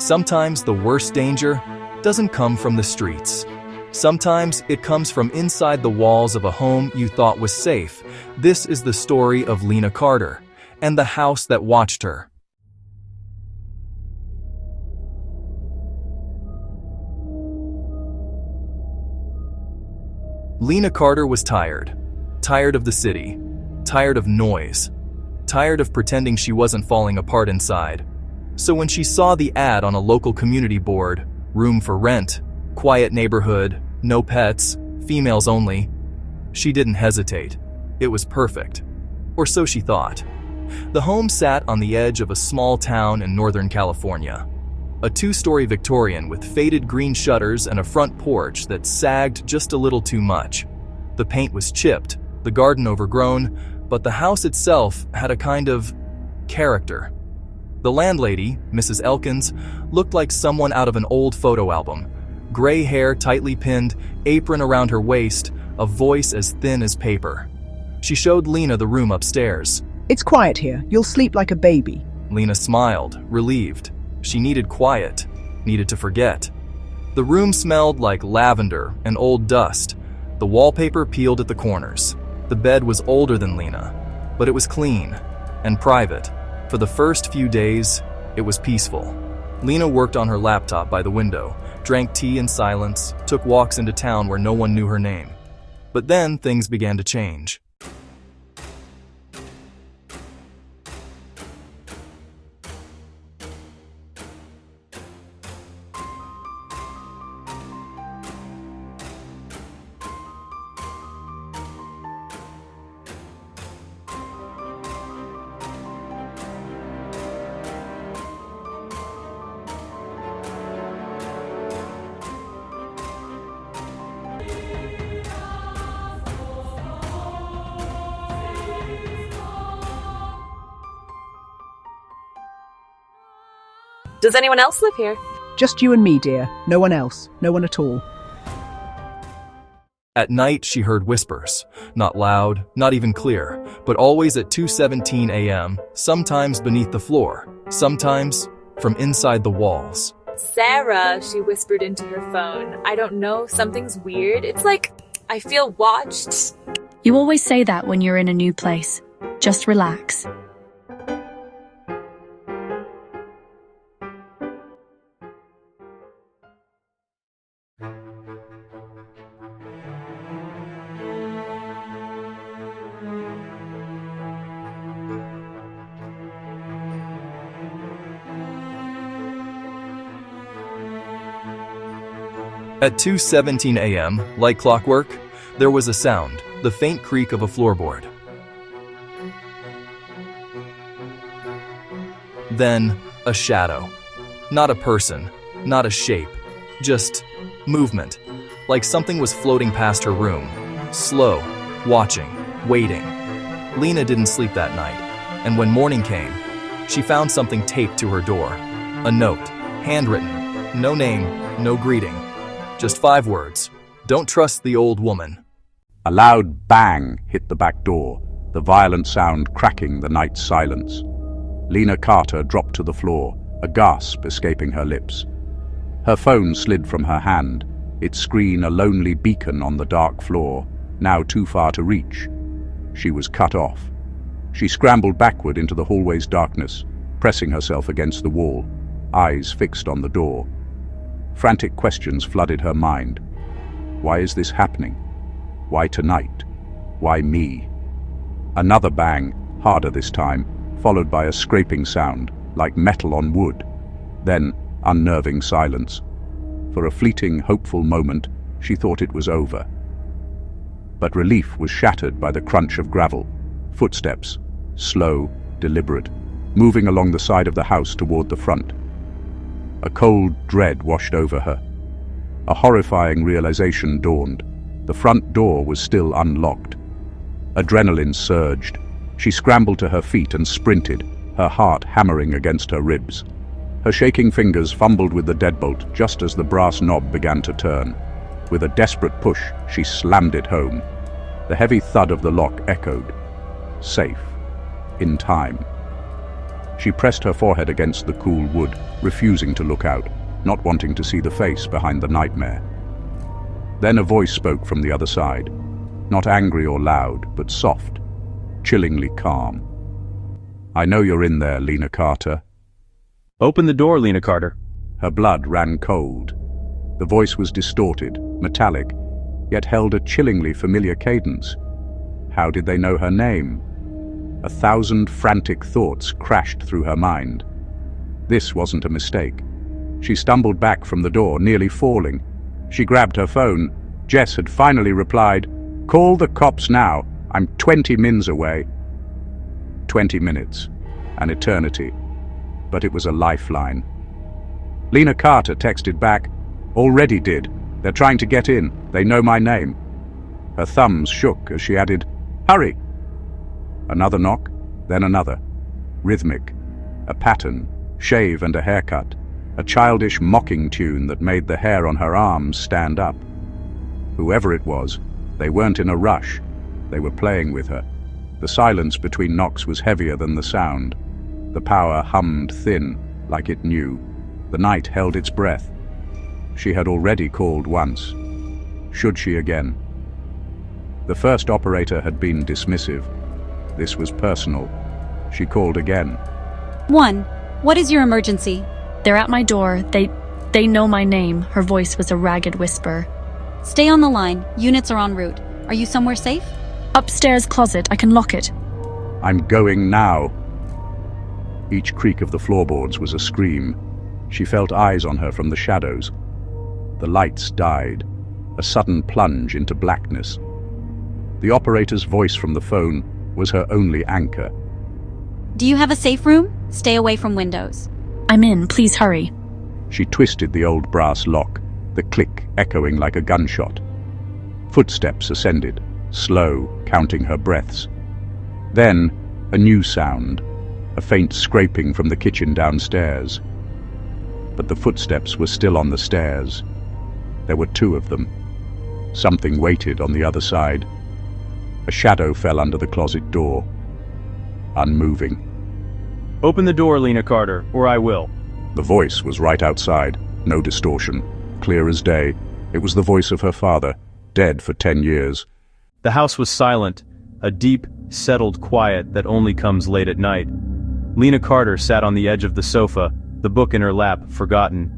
Sometimes the worst danger doesn't come from the streets. Sometimes it comes from inside the walls of a home you thought was safe. This is the story of Lena Carter and the house that watched her. Lena Carter was tired. Tired of the city. Tired of noise. Tired of pretending she wasn't falling apart inside. So when she saw the ad on a local community board, room for rent, quiet neighborhood, no pets, females only, she didn't hesitate. It was perfect. Or so she thought. The home sat on the edge of a small town in Northern California. A two-story Victorian with faded green shutters and a front porch that sagged just a little too much. The paint was chipped, the garden overgrown, but the house itself had a kind of character. The landlady, Mrs. Elkins, looked like someone out of an old photo album. Gray hair tightly pinned, apron around her waist, a voice as thin as paper. She showed Lena the room upstairs. "It's quiet here. You'll sleep like a baby." Lena smiled, relieved. She needed quiet, needed to forget. The room smelled like lavender and old dust. The wallpaper peeled at the corners. The bed was older than Lena, but it was clean and private. For the first few days, it was peaceful. Lena worked on her laptop by the window, drank tea in silence, took walks into town where no one knew her name. But then things began to change. Does anyone else live here? Just you and me, dear. No one else. No one at all. At night, she heard whispers. Not loud, not even clear, but always at 2:17 a.m., sometimes beneath the floor, sometimes from inside the walls. Sarah, she whispered into her phone. I don't know, something's weird. It's like I feel watched. You always say that when you're in a new place. Just relax. At 2:17 a.m., like clockwork, there was a sound, the faint creak of a floorboard. Then, a shadow. Not a person, not a shape, just movement, like something was floating past her room, slow, watching, waiting. Lena didn't sleep that night, and when morning came, she found something taped to her door. A note, handwritten, no name, no greeting. Just 5 words. Don't trust the old woman. A loud bang hit the back door, the violent sound cracking the night's silence. Lena Carter dropped to the floor, a gasp escaping her lips. Her phone slid from her hand, its screen a lonely beacon on the dark floor, now too far to reach. She was cut off. She scrambled backward into the hallway's darkness, pressing herself against the wall, eyes fixed on the door. Frantic questions flooded her mind. Why is this happening? Why tonight? Why me? Another bang, harder this time, followed by a scraping sound, like metal on wood. Then, unnerving silence. For a fleeting, hopeful moment, she thought it was over. But relief was shattered by the crunch of gravel. Footsteps, slow, deliberate, moving along the side of the house toward the front. A cold dread washed over her. A horrifying realization dawned. The front door was still unlocked. Adrenaline surged. She scrambled to her feet and sprinted, her heart hammering against her ribs. Her shaking fingers fumbled with the deadbolt just as the brass knob began to turn. With a desperate push, she slammed it home. The heavy thud of the lock echoed. Safe. In time. She pressed her forehead against the cool wood, refusing to look out, not wanting to see the face behind the nightmare. Then a voice spoke from the other side, not angry or loud, but soft, chillingly calm. "I know you're in there, Lena Carter." "Open the door, Lena Carter." Her blood ran cold. The voice was distorted, metallic, yet held a chillingly familiar cadence. How did they know her name? 1,000 frantic thoughts crashed through her mind. This wasn't a mistake. She stumbled back from the door, nearly falling. She grabbed her phone. Jess had finally replied, "Call the cops now. I'm 20 mins away." 20 minutes. An eternity. But it was a lifeline. Lena Carter texted back, "Already did. They're trying to get in. They know my name." Her thumbs shook as she added, "Hurry!" Another knock, then another. Rhythmic. A pattern, shave and a haircut. A childish mocking tune that made the hair on her arms stand up. Whoever it was, they weren't in a rush. They were playing with her. The silence between knocks was heavier than the sound. The power hummed thin, like it knew. The night held its breath. She had already called once. Should she again? The first operator had been dismissive. This was personal. She called again. 1. What is your emergency? They're at my door. They know my name. Her voice was a ragged whisper. Stay on the line. Units are en route. Are you somewhere safe? Upstairs closet. I can lock it. "I'm going now." Each creak of the floorboards was a scream. She felt eyes on her from the shadows. The lights died. A sudden plunge into blackness. The operator's voice from the phone was her only anchor. Do you have a safe room? Stay away from windows. I'm in. Please hurry. She twisted the old brass lock, the click echoing like a gunshot. Footsteps ascended, slow, counting her breaths. Then, a new sound, a faint scraping from the kitchen downstairs. But the footsteps were still on the stairs. There were 2 of them. Something waited on the other side. A shadow fell under the closet door, unmoving. "Open the door, Lena Carter, or I will." The voice was right outside, no distortion, clear as day. It was the voice of her father, dead for 10 years. The house was silent, a deep, settled quiet that only comes late at night. Lena Carter sat on the edge of the sofa, the book in her lap, forgotten.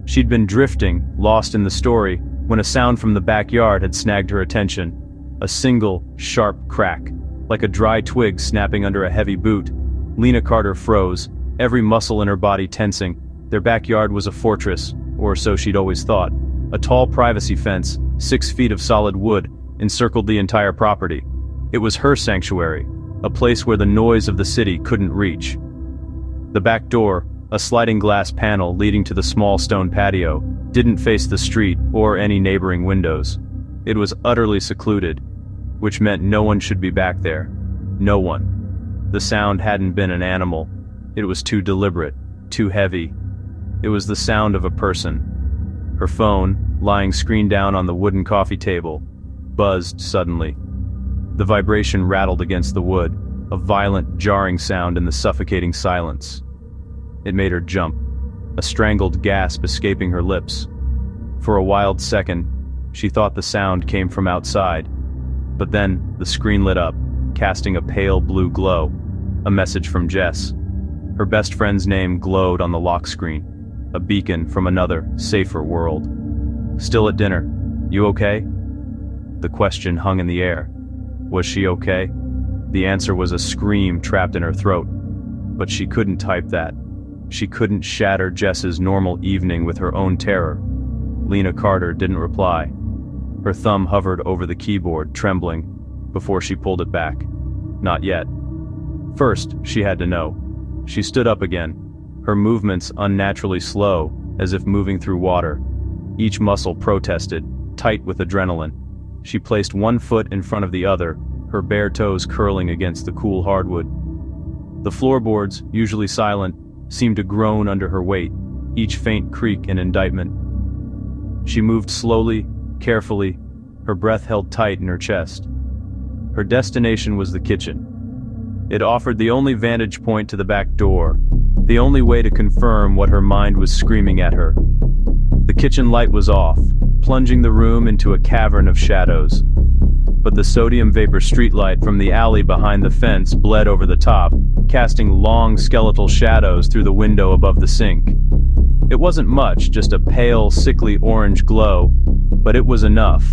She'd been drifting, lost in the story, when a sound from the backyard had snagged her attention. A single, sharp crack, like a dry twig snapping under a heavy boot. Lena Carter froze, every muscle in her body tensing. Their backyard was a fortress, or so she'd always thought. A tall privacy fence, 6 feet of solid wood, encircled the entire property. It was her sanctuary, a place where the noise of the city couldn't reach. The back door, a sliding glass panel leading to the small stone patio, didn't face the street or any neighboring windows. It was utterly secluded, which meant no one should be back there. No one. The sound hadn't been an animal. It was too deliberate, too heavy. It was the sound of a person. Her phone, lying screen down on the wooden coffee table, buzzed suddenly. The vibration rattled against the wood, a violent, jarring sound in the suffocating silence. It made her jump, a strangled gasp escaping her lips. For a wild second, she thought the sound came from outside. But then, the screen lit up, casting a pale blue glow. A message from Jess. Her best friend's name glowed on the lock screen. A beacon from another, safer world. "Still at dinner. You okay?" The question hung in the air. Was she okay? The answer was a scream trapped in her throat. But she couldn't type that. She couldn't shatter Jess's normal evening with her own terror. Lena Carter didn't reply. Her thumb hovered over the keyboard, trembling, before she pulled it back. Not yet. First, she had to know. She stood up again, her movements unnaturally slow, as if moving through water. Each muscle protested, tight with adrenaline. She placed one foot in front of the other, her bare toes curling against the cool hardwood. The floorboards, usually silent, seemed to groan under her weight, each faint creak an indictment. She moved slowly, carefully, her breath held tight in her chest. Her destination was the kitchen. It offered the only vantage point to the back door, the only way to confirm what her mind was screaming at her. The kitchen light was off, plunging the room into a cavern of shadows. But the sodium vapor streetlight from the alley behind the fence bled over the top, casting long skeletal shadows through the window above the sink. It wasn't much, just a pale, sickly orange glow, but it was enough.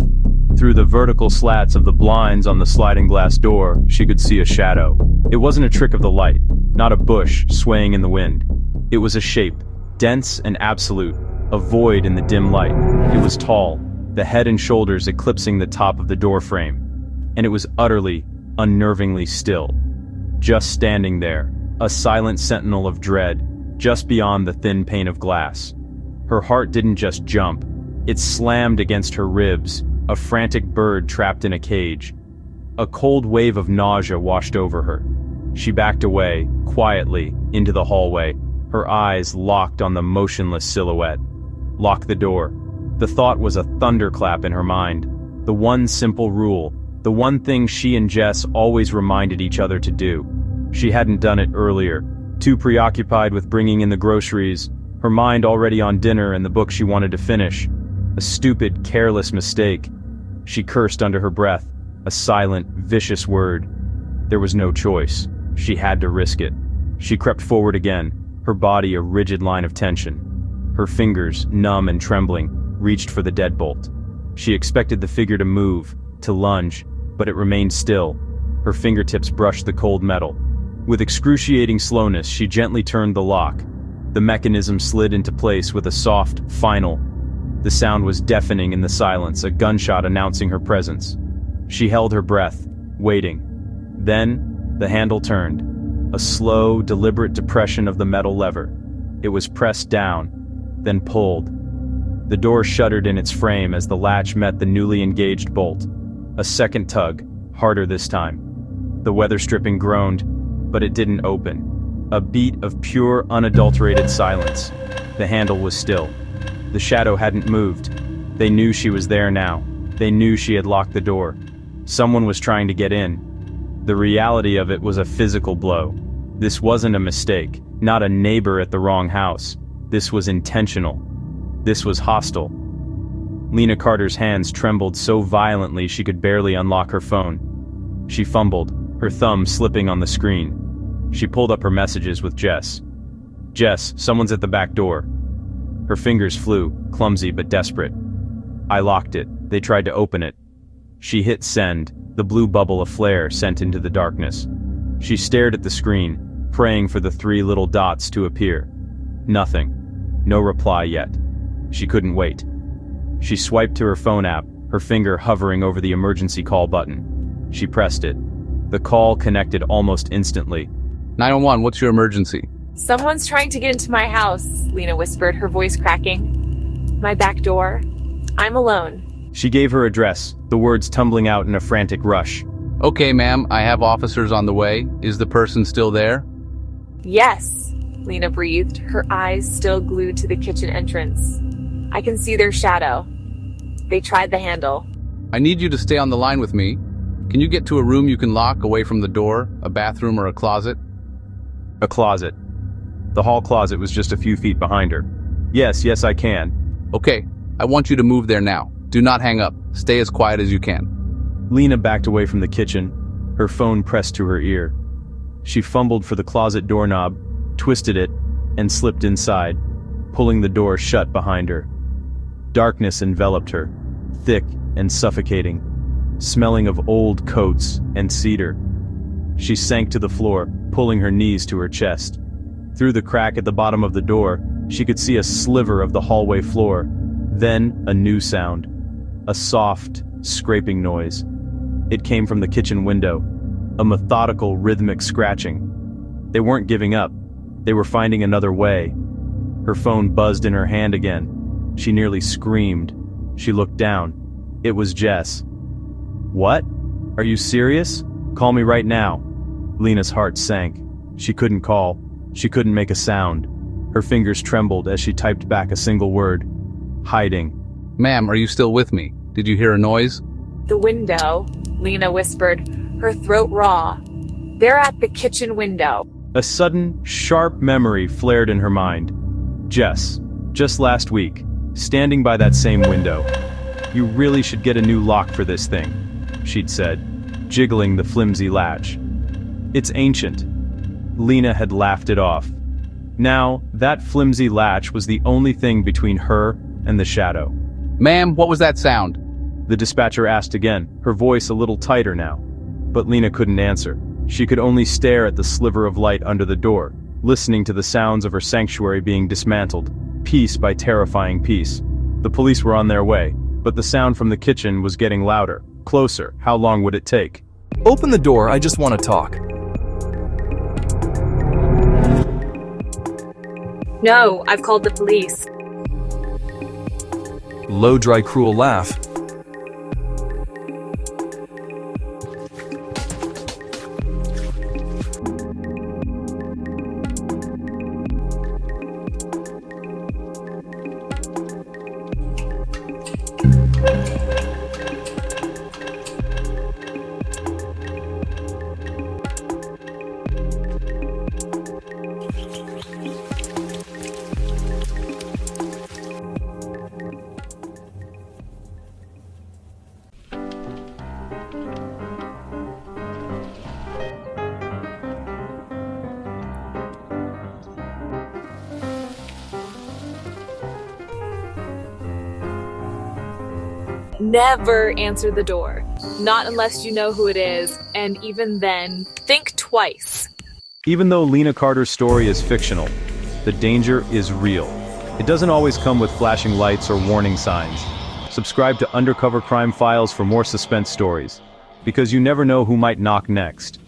Through the vertical slats of the blinds on the sliding glass door, she could see a shadow. It wasn't a trick of the light, not a bush swaying in the wind. It was a shape, dense and absolute, a void in the dim light. It was tall, the head and shoulders eclipsing the top of the door frame. And it was utterly, unnervingly still. Just standing there, a silent sentinel of dread, just beyond the thin pane of glass. Her heart didn't just jump, it slammed against her ribs, a frantic bird trapped in a cage. A cold wave of nausea washed over her. She backed away, quietly, into the hallway, her eyes locked on the motionless silhouette. Lock the door. The thought was a thunderclap in her mind. The one simple rule, the one thing she and Jess always reminded each other to do. She hadn't done it earlier, too preoccupied with bringing in the groceries, her mind already on dinner and the book she wanted to finish. A stupid, careless mistake. She cursed under her breath, a silent, vicious word. There was no choice. She had to risk it. She crept forward again, her body a rigid line of tension. Her fingers, numb and trembling, reached for the deadbolt. She expected the figure to move, to lunge, but it remained still. Her fingertips brushed the cold metal. With excruciating slowness, she gently turned the lock. The mechanism slid into place with a soft, final. The sound was deafening in the silence, a gunshot announcing her presence. She held her breath, waiting. Then, the handle turned. A slow, deliberate depression of the metal lever. It was pressed down, then pulled. The door shuddered in its frame as the latch met the newly engaged bolt. A second tug, harder this time. The weather stripping groaned, but it didn't open. A beat of pure, unadulterated silence. The handle was still. The shadow hadn't moved. They knew she was there now. They knew she had locked the door. Someone was trying to get in. The reality of it was a physical blow. This wasn't a mistake, not a neighbor at the wrong house. This was intentional. This was hostile. Lena Carter's hands trembled so violently she could barely unlock her phone. She fumbled, her thumb slipping on the screen. She pulled up her messages with Jess. "Jess, someone's at the back door." Her fingers flew, clumsy but desperate. "I locked it. They tried to open it." She hit send, the blue bubble of flare sent into the darkness. She stared at the screen, praying for the 3 little dots to appear. Nothing. No reply yet. She couldn't wait. She swiped to her phone app, her finger hovering over the emergency call button. She pressed it. The call connected almost instantly. 911, what's your emergency? Someone's trying to get into my house, Lena whispered, her voice cracking. My back door. I'm alone. She gave her address, the words tumbling out in a frantic rush. Okay, ma'am, I have officers on the way. Is the person still there? Yes, Lena breathed, her eyes still glued to the kitchen entrance. I can see their shadow. They tried the handle. I need you to stay on the line with me. Can you get to a room you can lock away from the door, a bathroom or a closet? A closet. The hall closet was just a few feet behind her. Yes, I can. Okay, I want you to move there now. Do not hang up. Stay as quiet as you can. Lena backed away from the kitchen, her phone pressed to her ear. She fumbled for the closet doorknob, twisted it, and slipped inside, pulling the door shut behind her. Darkness enveloped her, thick and suffocating, smelling of old coats and cedar. She sank to the floor, pulling her knees to her chest. Through the crack at the bottom of the door, she could see a sliver of the hallway floor. Then a new sound. A soft, scraping noise. It came from the kitchen window. A methodical, rhythmic scratching. They weren't giving up. They were finding another way. Her phone buzzed in her hand again. She nearly screamed. She looked down. It was Jess. "What? Are you serious? Call me right now." Lena's heart sank. She couldn't call. She couldn't make a sound. Her fingers trembled as she typed back a single word. Hiding. Ma'am, are you still with me? Did you hear a noise? The window, Lena whispered, her throat raw. They're at the kitchen window. A sudden, sharp memory flared in her mind. Jess, just last week, standing by that same window. "You really should get a new lock for this thing," she'd said, jiggling the flimsy latch. "It's ancient." Lena had laughed it off. Now, that flimsy latch was the only thing between her and the shadow. Ma'am, what was that sound? The dispatcher asked again, her voice a little tighter now. But Lena couldn't answer. She could only stare at the sliver of light under the door, listening to the sounds of her sanctuary being dismantled, piece by terrifying piece. The police were on their way, but the sound from the kitchen was getting louder, closer. How long would it take? Open the door, I just want to talk. No, I've called the police. Low, dry, cruel laugh. Never answer the door. Not unless you know who it is, and even then, think twice. Even though Lena Carter's story is fictional, the danger is real. It doesn't always come with flashing lights or warning signs. Subscribe to Undercover Crime Files for more suspense stories, because you never know who might knock next.